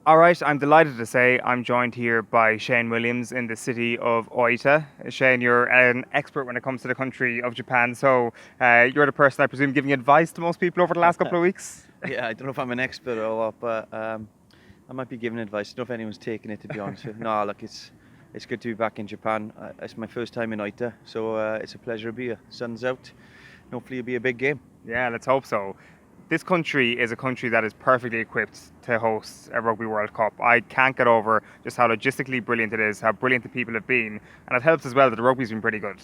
All right, I'm delighted to say I'm joined here by Shane Williams in the city of Oita. Shane, you're an expert when it comes to the country of Japan, so you're the person, I presume, giving advice to most people over the last couple of weeks? Yeah, I don't know if I'm an expert or what, but I might be giving advice. I don't know if anyone's taken it, to be honest with you. No, look, it's good to be back in Japan. It's my first time in Oita, so it's a pleasure to be here. Sun's out, and hopefully it'll be a big game. Yeah, let's hope so. This country is a country that is perfectly equipped to host a Rugby World Cup. I can't get over just how logistically brilliant it is, how brilliant the people have been, and it helps as well that the rugby's been pretty good.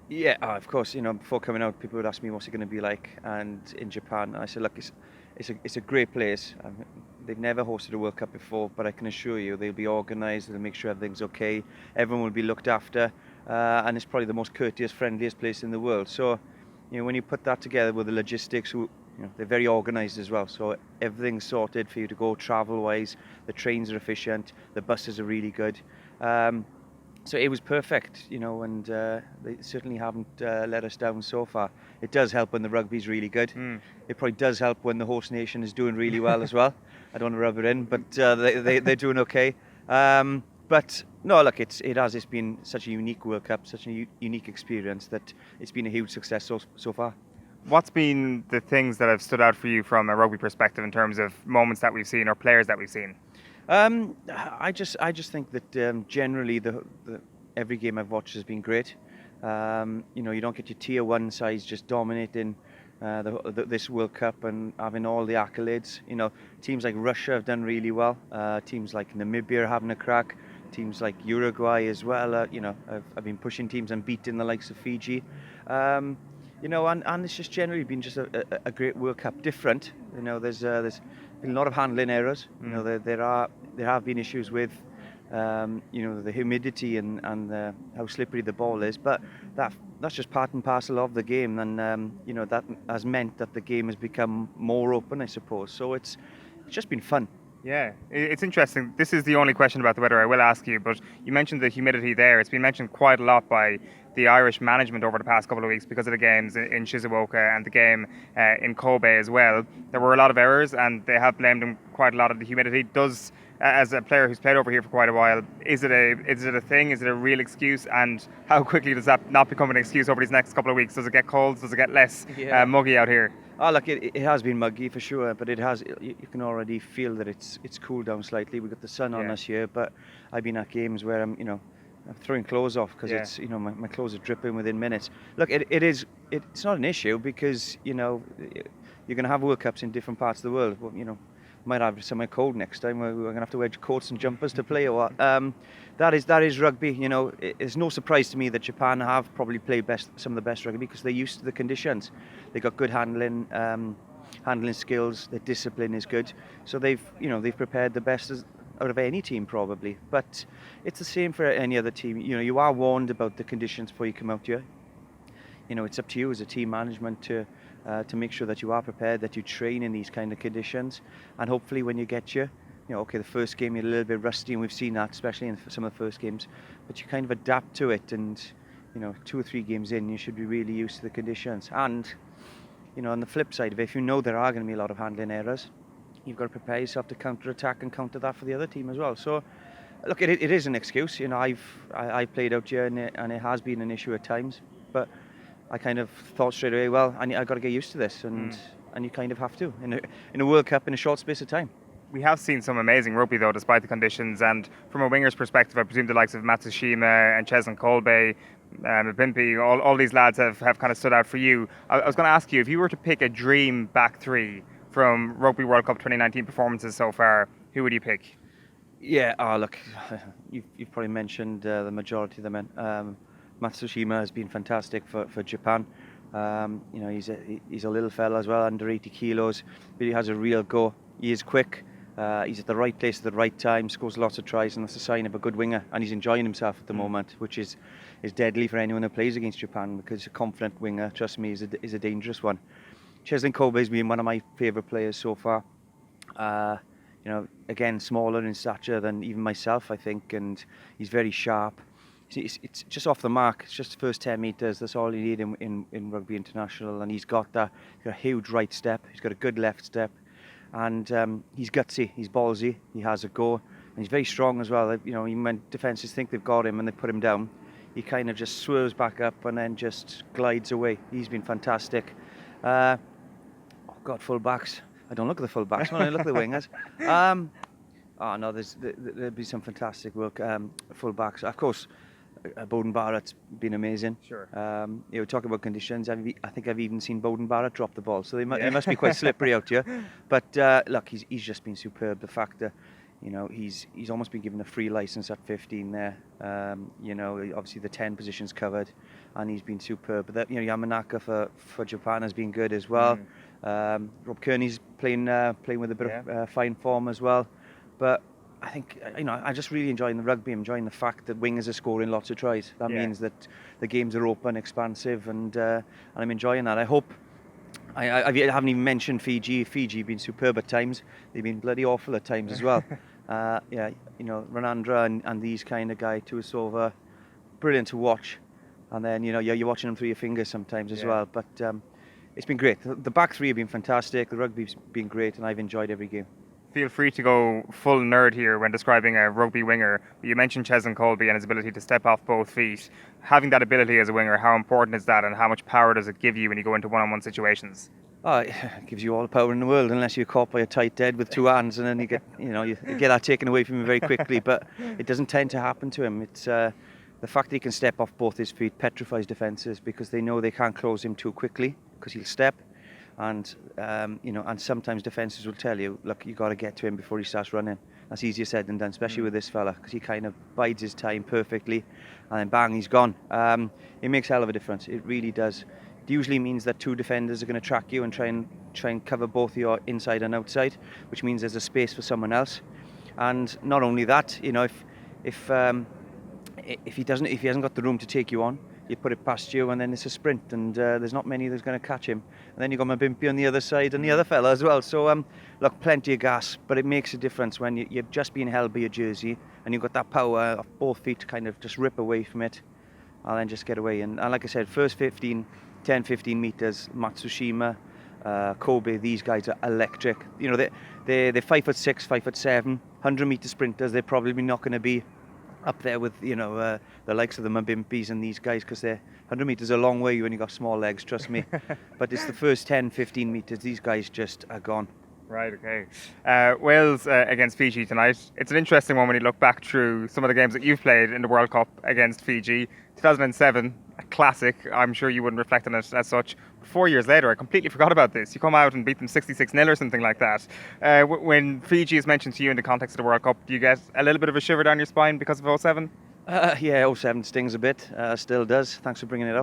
Yeah, of course. Before coming out, people would ask me what's it going to be like, and in Japan, and I said, look, it's a great place. They've never hosted a World Cup before, but I can assure you they'll be organised. They'll make sure everything's okay. Everyone will be looked after, and it's probably the most courteous, friendliest place in the world. So, when you put that together with the logistics, they're very organised as well. So everything's sorted for you to go travel-wise. The trains are efficient. The buses are really good. So it was perfect, and they certainly haven't let us down so far. It does help when the rugby's really good. It probably does help when the host nation is doing really well as well. I don't want to rub it in, but they're doing okay. But no, look, it's been such a unique World Cup, such a unique experience that it's been a huge success so far. What's been the things that have stood out for you from a rugby perspective in terms of moments that we've seen or players that we've seen? I just think that generally every game I've watched has been great. You don't get your tier one sides just dominating this World Cup and having all the accolades. Teams like Russia have done really well. Teams like Namibia are having a crack. Teams like Uruguay as well. Have been pushing teams and beating the likes of Fiji. And it's just generally been just a great World Cup. Different, there's been a lot of handling errors. There have been issues with, the humidity and how slippery the ball is. But that's just part and parcel of the game, and that has meant that the game has become more open, I suppose. So it's just been fun. Yeah, it's interesting. This is the only question about the weather I will ask you, but you mentioned the humidity there. It's been mentioned quite a lot by the Irish management over the past couple of weeks because of the games in Shizuoka and the game in Kobe as well. There were a lot of errors and they have blamed them quite a lot of the humidity. As a player who's played over here for quite a while, is it a thing? Is it a real excuse? And how quickly does that not become an excuse over these next couple of weeks? Does it get cold? Does it get less muggy out here? Oh, look, it has been muggy for sure, but you can already feel that it's cooled down slightly. We've got the sun on us here, but I've been at games where I'm throwing clothes off because it's my clothes are dripping within minutes. Look, it's not an issue because you're going to have World Cups in different parts of the world. Well, might have somewhere cold next time. We're going to have to wear coats and jumpers to play or what. That is rugby. It's no surprise to me that Japan have probably played some of the best rugby because they're used to the conditions. They got good handling skills. Their discipline is good. So they've prepared the best out of any team probably. But it's the same for any other team. You are warned about the conditions before you come out here. It's up to you as a team management to make sure that you are prepared, that you train in these kind of conditions, and hopefully when you get here, the first game you're a little bit rusty, and we've seen that especially in some of the first games, but you kind of adapt to it, and 2 or 3 games in, you should be really used to the conditions. And on the flip side of it, if there are going to be a lot of handling errors, you've got to prepare yourself to counter-attack and counter that for the other team as well. So look, it is an excuse. I've played out here, and it has been an issue at times, but I kind of thought straight away, well, I got to get used to this, and you kind of have to in a World Cup in a short space of time. We have seen some amazing rugby though, despite the conditions. And from a winger's perspective, I presume the likes of Matsushima and Cheslin Kolbe, Mapimpi, all these lads have kind of stood out for you. I was going to ask you, if you were to pick a dream back three from Rugby World Cup 2019 performances so far, who would you pick? Yeah, look, you've probably mentioned the majority of the men. Matsushima has been fantastic for Japan. He's a little fella as well, under 80 kilos, but he has a real go. He is quick. He's at the right place at the right time, scores lots of tries, and that's a sign of a good winger. And he's enjoying himself at the moment, which is deadly for anyone who plays against Japan, because a confident winger, trust me, is a dangerous one. Cheslin Kolbe has been one of my favourite players so far. Again, smaller in stature than even myself, I think, and he's very sharp. It's just off the mark. It's just the first 10 metres. That's all you need in rugby international, and he's got that. He's got a huge right step. He's got a good left step. and he's gutsy, he's ballsy, he has a go, and he's very strong as well. You know, even when defences think they've got him and they put him down, he kind of just swerves back up and then just glides away. He's been fantastic. Oh God, full-backs. I don't look at the full-backs when I look at the wingers. Oh no, there'll be some fantastic work. Full-backs, of course. Bowden Barrett's been amazing. Sure. You know, talking about conditions, I think I've even seen Bowden Barrett drop the ball, so they must be quite slippery out here. But look, he's just been superb. The fact that, you know, he's almost been given a free license at 15 there. You know, obviously the 10 positions covered, and he's been superb. But that, you know, Yamanaka for Japan has been good as well. Rob Kearney's playing with a bit of fine form as well. But I think, you know, I'm just really enjoying the rugby. I'm enjoying the fact that wingers are scoring lots of tries. That means that the games are open, expansive, and I'm enjoying that. I hope. I haven't even mentioned Fiji. Fiji have been superb at times. They've been bloody awful at times as well. Yeah, you know, Ranandra and these kind of guys, Tuisova, brilliant to watch. And then, you know, you're watching them through your fingers sometimes as well. But it's been great. The back three have been fantastic. The rugby's been great, and I've enjoyed every game. Feel free to go full nerd here when describing a rugby winger. You mentioned Cheslin Colby and his ability to step off both feet. Having that ability as a winger, how important is that, and how much power does it give you when you go into one-on-one situations? Oh, it gives you all the power in the world, unless you're caught by a tight dead with two hands, and then you get that taken away from you very quickly. But it doesn't tend to happen to him. It's the fact that he can step off both his feet petrifies defences, because they know they can't close him too quickly because he'll step. And you know, and sometimes defences will tell you, look, you got to get to him before he starts running. That's easier said than done, especially with this fella, because he kind of bides his time perfectly, and then bang, he's gone. It makes a hell of a difference. It really does. It usually means that two defenders are going to track you and try and cover both your inside and outside, which means there's a space for someone else. And not only that, you know, if he hasn't got the room to take you on, you put it past you, and then it's a sprint, and there's not many that's going to catch him. And then you've got Mabimpi on the other side and the other fella as well. So, look, plenty of gas, but it makes a difference when you've just been held by your jersey and you've got that power of both feet to kind of just rip away from it and then just get away. And like I said, first 10, 15 metres, Matsushima, Kobe, these guys are electric. You know, they're 5'6", 5'7", 100-metre sprinters. They're probably not going to be up there with, you know, the likes of the Mabimpis and these guys, because they're 100 metres a long way when you've got small legs, trust me. But it's the first 10, 15 metres, these guys just are gone. Right, okay. Wales against Fiji tonight. It's an interesting one when you look back through some of the games that you've played in the World Cup against Fiji. 2007, a classic. I'm sure you wouldn't reflect on it as such. 4 years later, I completely forgot about this. You come out and beat them 66-0 or something like that. When Fiji is mentioned to you in the context of the World Cup, do you get a little bit of a shiver down your spine because of 07? Yeah, 07 stings a bit. Still does. Thanks for bringing it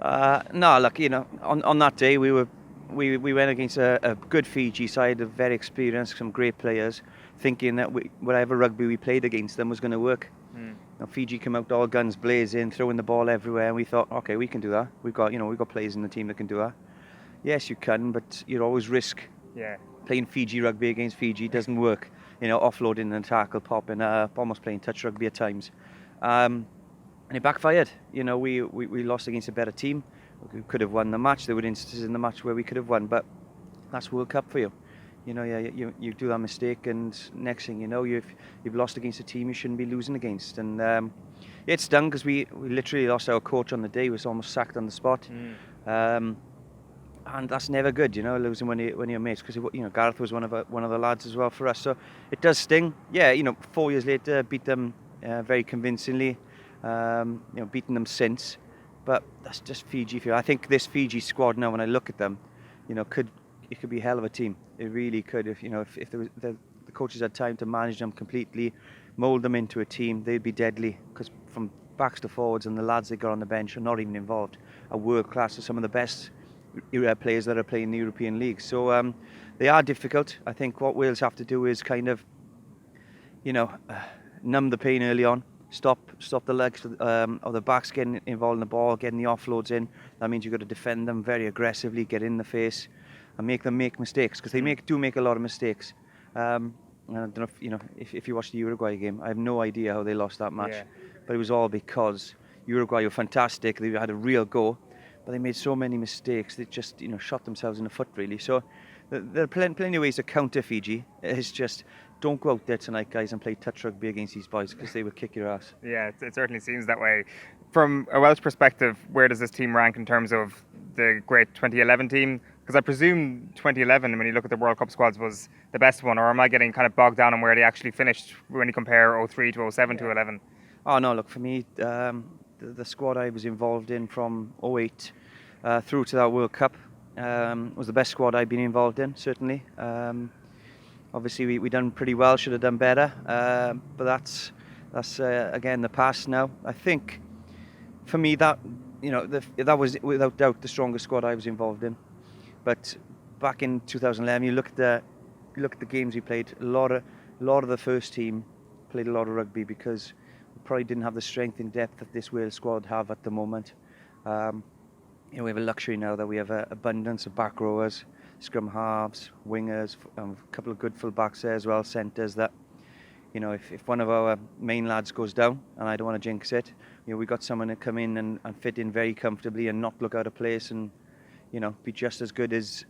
up. No, look, you know, on that day we went against a good Fiji side, of very experienced, some great players, thinking that whatever rugby we played against them was going to work. Now, Fiji came out all guns blazing, throwing the ball everywhere, and we thought, okay, we can do that. We've got players in the team that can do that. Yes, you can, but you always risk. Yeah. Playing Fiji rugby against Fiji doesn't work. You know, offloading and tackle, popping up, almost playing touch rugby at times. And it backfired. You know, we lost against a better team. We could have won the match. There were instances in the match where we could have won, but that's World Cup for you. You know, you do that mistake, and next thing you know, you've lost against a team you shouldn't be losing against. And it stung, because we literally lost our coach on the day. He was almost sacked on the spot. And that's never good, you know, losing when you're mates, because, you know, Gareth was one of the lads as well for us. So it does sting. Yeah, you know, 4 years later, beat them very convincingly. You know, beaten them since. But that's just Fiji feel. I think this Fiji squad now, when I look at them, you know, it could be a hell of a team. It really could. If the coaches had time to manage them completely, mould them into a team, they'd be deadly. Because from backs to forwards, and the lads they got on the bench are not even involved, are world class. Are some of the best players that are playing in the European league. So they are difficult. I think what Wales have to do is kind of, you know, numb the pain early on. Stop the legs of the backs getting involved in the ball, getting the offloads in. That means you've got to defend them very aggressively, get in the face, and make them make mistakes, because they do make a lot of mistakes. And I don't know if you watched the Uruguay game, I have no idea how they lost that match. Yeah. But it was all because Uruguay were fantastic. They had a real go, but they made so many mistakes. They just, you know, shot themselves in the foot, really. So there are plenty of ways to counter Fiji. It's just don't go out there tonight, guys, and play touch rugby against these boys because they will kick your ass. Yeah, it certainly seems that way. From a Welsh perspective, where does this team rank in terms of the great 2011 team? Because I presume 2011, when you look at the World Cup squads, was the best one, or am I getting kind of bogged down on where they actually finished when you compare 03 to 07 to 11? Oh no, look, for me, the squad I was involved in from 08 through to that World Cup was the best squad I've been involved in, certainly. Obviously, we done pretty well, should have done better, but that's again the past now. I think for me that that was without doubt the strongest squad I was involved in. But back in 2011, you look at the games we played. A lot of the first team played a lot of rugby because we probably didn't have the strength and depth that this Wales squad have at the moment. We have a luxury now that we have an abundance of back rowers, scrum halves, wingers, a couple of good full backs there as well, centres. That if one of our main lads goes down, and I don't want to jinx it, we got someone to come in and fit in very comfortably and not look out of place and be just as good as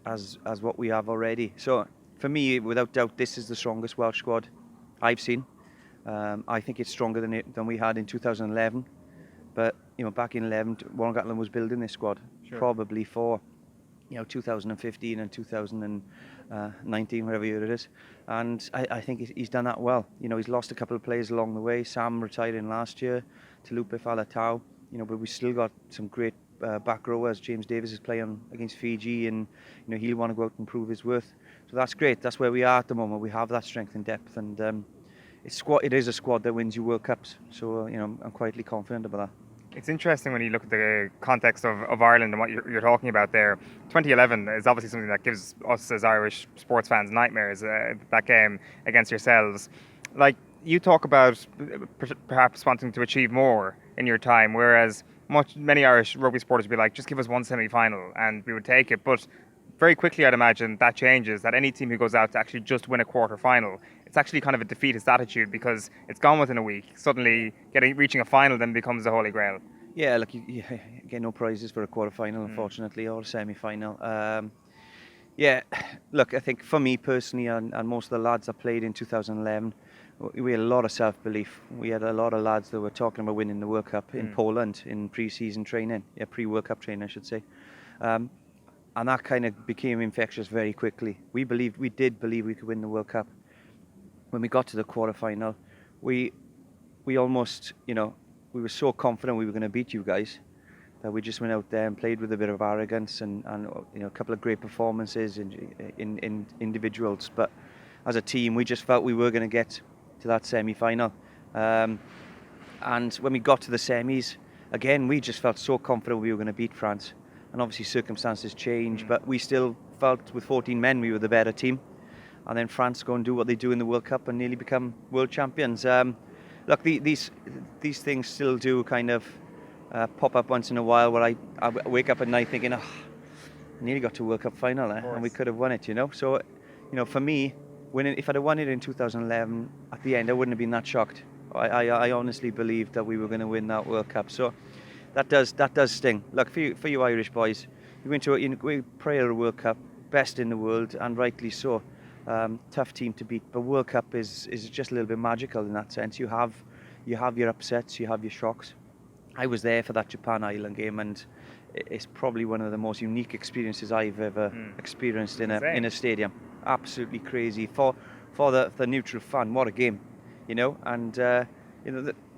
what we have already. So for me, without doubt, this is the strongest Welsh squad I've seen. I think it's stronger than we had in 2011. But back in 11, Warren Gatland was building this squad probably for 2015 and 2019, whatever year it is. And I think he's done that well. He's lost a couple of players along the way. Sam retiring last year, Talupe Falatau. But we still got some great back rowers. James Davis is playing against Fiji, and he'll want to go out and prove his worth. So that's great. That's where we are at the moment. We have that strength and depth, and it is a squad that wins you World Cups. So I'm quietly confident about that. It's interesting when you look at the context of Ireland and what you're talking about there. 2011 is obviously something that gives us as Irish sports fans nightmares, that game against yourselves. Like, you talk about perhaps wanting to achieve more in your time, whereas many Irish rugby supporters would be like, just give us one semi-final and we would take it. But very quickly, I'd imagine that changes, that any team who goes out to actually just win a quarter-final, it's actually kind of a defeatist attitude because it's gone within a week. Suddenly, reaching a final then becomes the holy grail. Yeah, look, you get no prizes for a quarter-final, unfortunately, or a semi-final. Yeah, look, I think for me personally and most of the lads that played in 2011, we had a lot of self-belief. We had a lot of lads that were talking about winning the World Cup in Poland in pre-season training, pre-World Cup training, I should say. And that kind of became infectious very quickly. We did believe we could win the World Cup. When we got to the quarter-final, we almost, we were so confident we were going to beat you guys that we just went out there and played with a bit of arrogance and a couple of great performances in individuals. But as a team, we just felt we were going to get to that semi-final. And when we got to the semis, again, we just felt so confident we were going to beat France. And obviously circumstances changed, but we still felt with 14 men we were the better team. And then France go and do what they do in the World Cup and nearly become world champions. Look, these things still do kind of pop up once in a while where I wake up at night thinking, I nearly got to World Cup final and we could have won it, So, for me, if I'd have won it in 2011, at the end I wouldn't have been that shocked. I honestly believed that we were going to win that World Cup. So that does sting. Look, for you Irish boys, you went to we play a World Cup, best in the world, and rightly so. Tough team to beat, but World Cup is just a little bit magical in that sense. You have your upsets, you have your shocks. I was there for that Japan-Ireland game, and it's probably one of the most unique experiences I've ever experienced in a stadium. Absolutely crazy for the neutral fan. What a game, And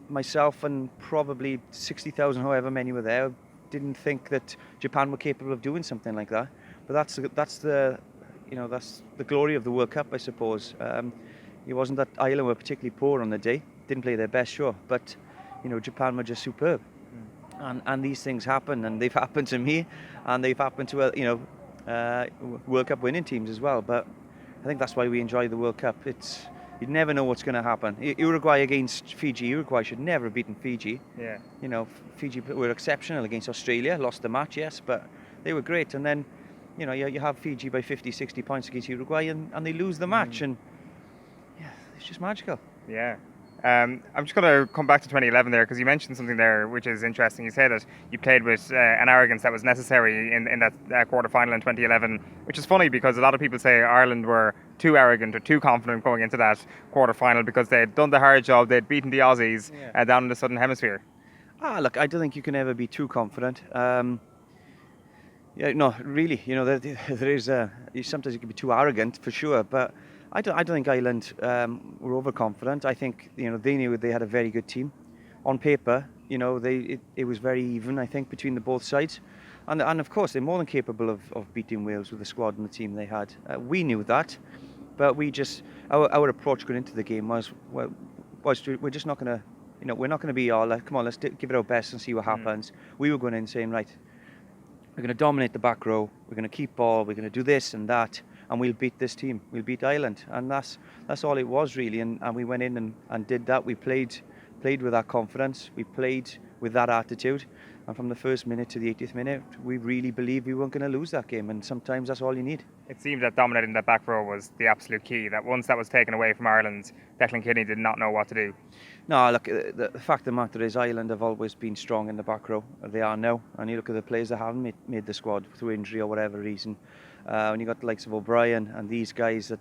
myself and probably 60,000, however many were there, didn't think that Japan were capable of doing something like that. But that's the glory of the World Cup, I suppose. It wasn't that Ireland were particularly poor on the day, didn't play their best, sure, but Japan were just superb. And these things happen, and they've happened to me, and they've happened to World Cup winning teams as well. But I think that's why we enjoy the World Cup. You never know what's going to happen. Uruguay against Fiji. Uruguay should never have beaten Fiji. Yeah. Fiji were exceptional against Australia, lost the match, yes, but they were great. And then you have Fiji by 50, 60 points against Uruguay, and they lose the match, and it's just magical. Yeah, I'm just going to come back to 2011 there, because you mentioned something there which is interesting. You say that you played with an arrogance that was necessary in that quarter-final in 2011, which is funny because a lot of people say Ireland were too arrogant or too confident going into that quarter-final because they'd done the hard job, they'd beaten the Aussies down in the Southern Hemisphere. Look, I don't think you can ever be too confident. No, really, there is sometimes you can be too arrogant for sure, but I don't think Ireland were overconfident. I think they knew they had a very good team. On paper, it was very even, I think, between the both sides, and of course they're more than capable of beating Wales with the squad and the team they had. We knew that, but our approach going into the game was we're just not going to, we're not going to be all like, come on, let's give it our best and see what happens. We were going in saying, right, we're going to dominate the back row, we're going to keep ball, we're going to do this and that, and we'll beat this team, we'll beat Ireland. And that's all it was really, and we went in and did that. We played with that confidence, we played with that attitude, and from the first minute to the 80th minute, we really believed we weren't going to lose that game, and sometimes that's all you need. It seemed that dominating that back row was the absolute key, that once that was taken away from Ireland, Declan Kinney did not know what to do. No, look, the fact of the matter is Ireland have always been strong in the back row. They are now, and you look at the players that haven't made the squad through injury or whatever reason. When you got the likes of O'Brien and these guys that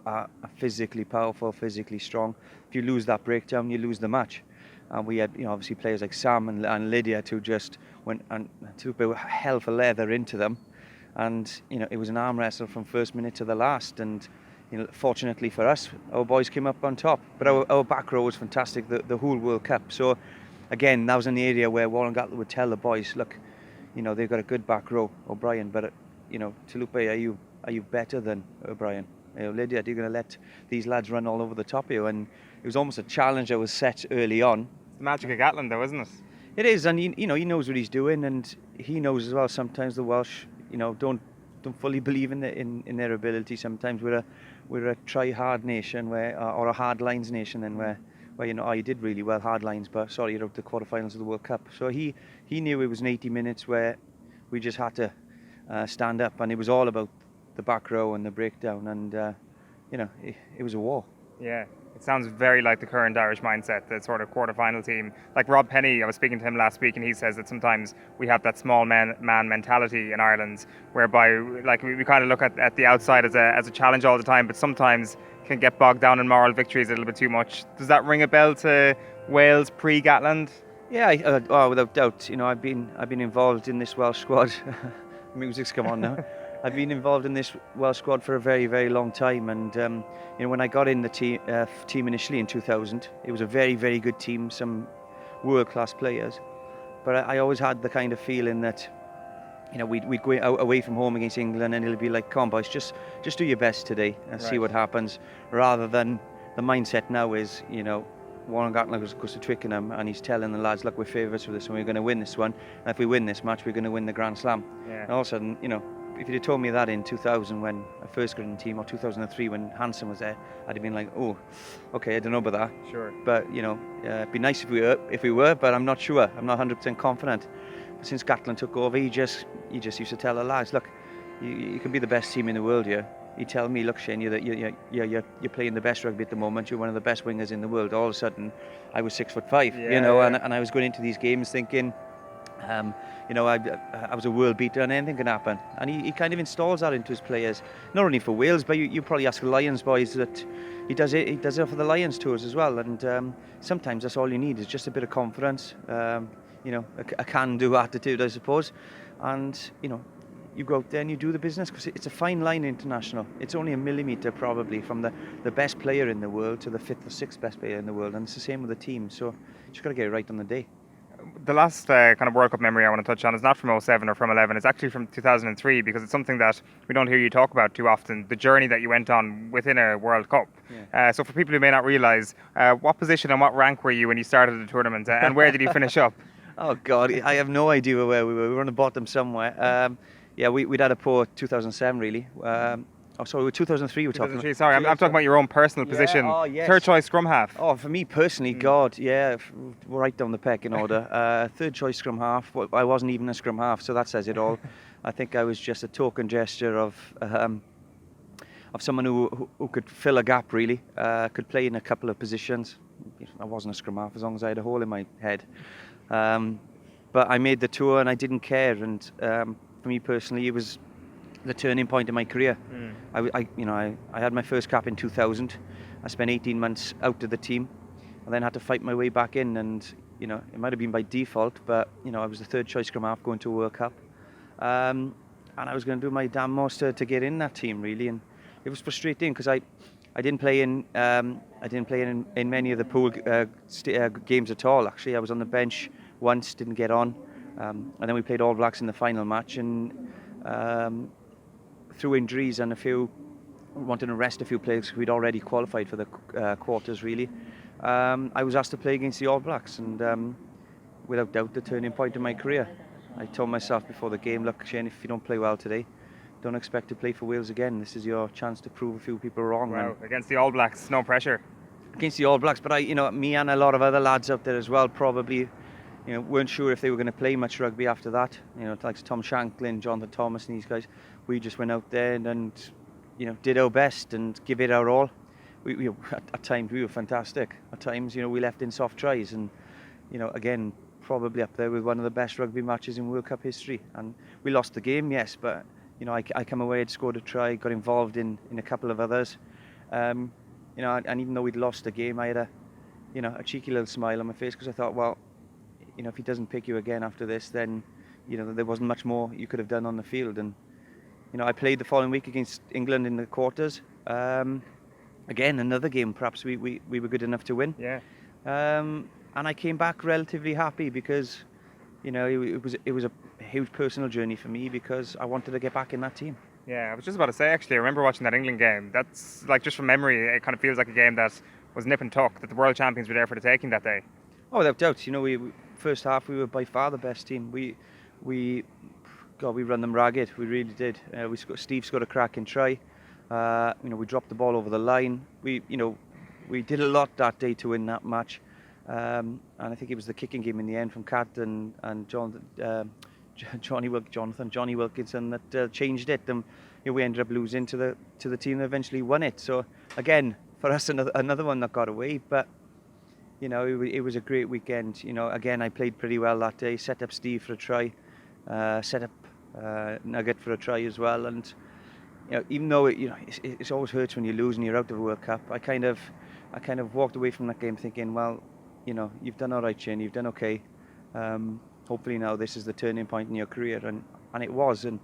are physically powerful, physically strong, if you lose that breakdown, you lose the match. And we had, obviously players like Sam and Lydia who just went and took a hell for leather into them, and it was an arm wrestle from first minute to the last. And fortunately for us, our boys came up on top. But our back row was fantastic the whole World Cup. So again, that was an area where Warren Gatland would tell the boys, look, they've got a good back row, O'Brien, but Tulupe, are you better than O'Brien? Lydia, are you going to let these lads run all over the top of you? And it was almost a challenge that was set early on. It's the magic of Gatland, though, isn't it? It is, and he knows what he's doing, and he knows as well. Sometimes the Welsh, don't fully believe in their ability. Sometimes we're a try-hard nation or a hard lines nation, then where you did really well hard lines, but sorry, you're out the quarterfinals of the World Cup. So he knew it was an 80 minutes where we just had to stand up, and it was all about the back row and the breakdown, and it was a war. Yeah, it sounds very like the current Irish mindset, the sort of quarter-final team. Like Rob Penny, I was speaking to him last week, and he says that sometimes we have that small man mentality in Ireland, whereby like we kind of look at the outside as a challenge all the time, but sometimes can get bogged down in moral victories a little bit too much. Does that ring a bell to Wales pre-Gatland? Yeah, without doubt. I've been involved in this Welsh squad. Music's come on now. I've been involved in this Welsh squad for a very, very long time, and when I got in the team initially in 2000, it was a very, very good team, some world-class players. But I always had the kind of feeling that we'd go out away from home against England, and it'll be like, come on boys, just do your best today and see what happens, rather than the mindset now is Warren Gatland goes to Twickenham and he's telling the lads, look, we're favourites for this and we're going to win this one, and if we win this match we're going to win the Grand Slam. And all of a sudden, if you'd have told me that in 2000 when I first got in the team, or 2003 when Hansen was there, I'd have been like, oh, okay, I don't know about that. Sure. But it'd be nice if we were, but I'm not sure. I'm not 100% confident. But since Gatland took over, he just used to tell the lads, look, you can be the best team in the world here. He'd tell me, look, Shane, you're playing the best rugby at the moment. You're one of the best wingers in the world. All of a sudden, I was 6'5", and I was going into these games thinking, I was a world beater and anything can happen. And he kind of installs that into his players, not only for Wales, but you probably ask the Lions boys that he does it for the Lions tours as well. And sometimes that's all you need is just a bit of confidence, a can-do attitude, I suppose. And you go out there and you do the business, because it's a fine line international. It's only a millimetre probably from the best player in the world to the 5th or 6th best player in the world, and it's the same with the team. So you just got to get it right on the day. The last kind of World Cup memory I want to touch on is not from 07 or from 11. It's actually from 2003, because it's something that we don't hear you talk about too often, the journey that you went on within a World Cup. So for people who may not realise, what position and what rank were you when you started the tournament, and where did you finish up? Oh God, I have no idea where we were. We were on the bottom somewhere. We'd had a poor 2007 really. 2003 we're talking about. Sorry, I'm talking about your own personal position. Oh, yes. Third choice scrum half. Oh, for me personally, God, yeah, right down the pecking order. Third choice scrum half. Well, I wasn't even a scrum half, so that says it all. I think I was just a token gesture of someone who could fill a gap really, could play in a couple of positions. I wasn't a scrum half as long as I had a hole in my head. But I made the tour and I didn't care. And for me personally, it was the turning point in my career. I had my first cap in 2000. I spent 18 months out of the team, and then had to fight my way back in. And it might have been by default, but I was the third choice scrum half going to a World Cup, and I was going to do my damn most to get in that team really. And it was frustrating because I didn't play in many of the pool games at all. Actually, I was on the bench once, didn't get on, and then we played All Blacks in the final match, and through injuries and a few wanting to rest a few players who'd already qualified for the quarters really, I was asked to play against the All Blacks, and without doubt the turning point in my career. I told myself before the game, look Shane, if you don't play well today, don't expect to play for Wales again. This is your chance to prove a few people wrong. Wow, against the All Blacks, no pressure. Against the All Blacks, but me and a lot of other lads out there as well probably weren't sure if they were going to play much rugby after that. Like Tom Shanklin, Jonathan Thomas and these guys. We just went out there and did our best and give it our all. We at times we were fantastic. At times, we left in soft tries, and again, probably up there with one of the best rugby matches in World Cup history. And we lost the game, yes, but I come away, I'd scored a try, got involved in a couple of others. And even though we'd lost the game, I had a cheeky little smile on my face because I thought, well, if he doesn't pick you again after this, then there wasn't much more you could have done on the field. And I played the following week against England in the quarters. Again, another game perhaps we were good enough to win. Yeah. And I came back relatively happy because it was a huge personal journey for me because I wanted to get back in that team. Yeah, I was just about to say, actually, I remember watching that England game. That's like, just from memory, it kind of feels like a game that was nip and tuck, that the world champions were there for the taking that day. Oh, without doubt. We first half we were by far the best team. We run them ragged. We really did. Steve scored a cracking try. We dropped the ball over the line. We did a lot that day to win that match. And I think it was the kicking game in the end from Kat and Johnny Wilkinson that changed it. And we ended up losing to the team that eventually won it. So again, for us, another one that got away. But it was a great weekend. Again, I played pretty well that day. Set up Steve for a try. Set up Nugget for a try as well. And even though it always hurts when you lose and you're out of the World Cup, I kind of walked away from that game thinking, well, you've done all right, Shane. You've done okay. Hopefully now this is the turning point in your career, and it was. And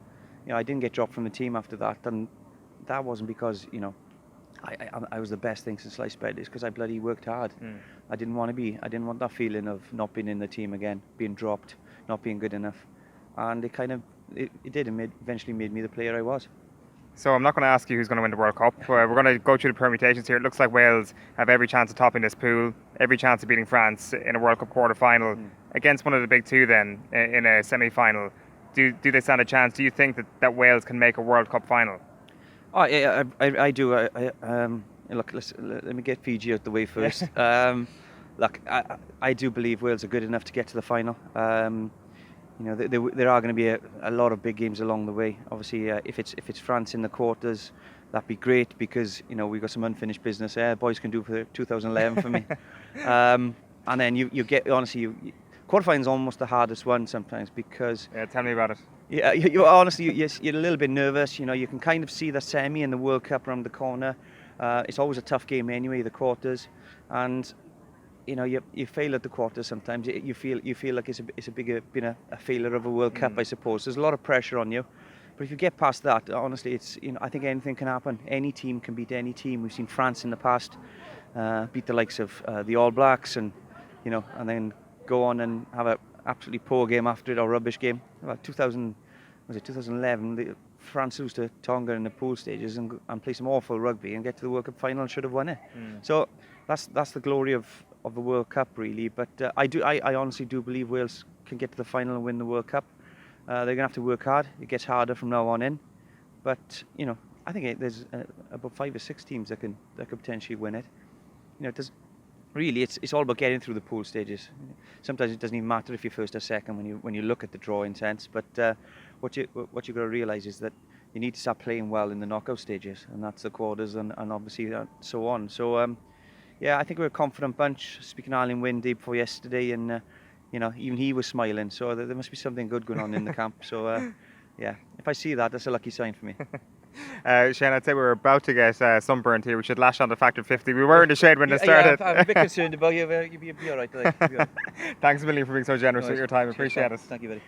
I didn't get dropped from the team after that, and that wasn't because I was the best thing since sliced bread. It's because I bloody worked hard. I didn't want that feeling of not being in the team again, being dropped, not being good enough, and it did. It eventually made me the player I was. So I'm not going to ask you who's going to win the World Cup. We're going to go through the permutations here. It looks like Wales have every chance of topping this pool, every chance of beating France in a World Cup quarter-final against one of the big two then in a semi-final. Do they stand a chance? Do you think that Wales can make a World Cup final? Oh, yeah, I do. Look, let me get Fiji out the way first. Look, I do believe Wales are good enough to get to the final. There are going to be a lot of big games along the way. Obviously, if it's France in the quarters, that'd be great because we've got some unfinished business there. Boys can do for 2011 for me. And then you get honestly, quarterfinals almost the hardest one sometimes because. Yeah, tell me about it. Yeah, you're honestly you're a little bit nervous. You can kind of see the semi and the World Cup around the corner. It's always a tough game anyway, the quarters, and. You fail at the quarters sometimes. You feel like it's been a failure of a World Cup, I suppose. There's a lot of pressure on you, but if you get past that, honestly, it's I think anything can happen. Any team can beat any team. We've seen France in the past beat the likes of the All Blacks, and and then go on and have an absolutely poor game after it, or rubbish game. About 2011? France lose to Tonga in the pool stages and play some awful rugby and get to the World Cup final and should have won it. So that's the glory of the World Cup, really. But I honestly do believe Wales can get to the final and win the World Cup. They're going to have to work hard. It gets harder from now on in. But I think there's about 5 or 6 teams that could potentially win it. It's all about getting through the pool stages. Sometimes it doesn't even matter if you're first or second when you look at the draw in sense. But what you've got to realise is that you need to start playing well in the knockout stages, and that's the quarters and obviously so on. So yeah, I think we're a confident bunch. Speaking all in Win day before yesterday, and even he was smiling. So there must be something good going on in the camp. So yeah, if I see that, that's a lucky sign for me. Shane, I'd say we're about to get sunburnt here. We should lash on the factor 50. We were in the shade when it started. Yeah, I'm a bit concerned about you. You'll be all right. You'll be all right. Thanks a million for being so generous with your time. Cheers, Appreciate it. Thank you, buddy.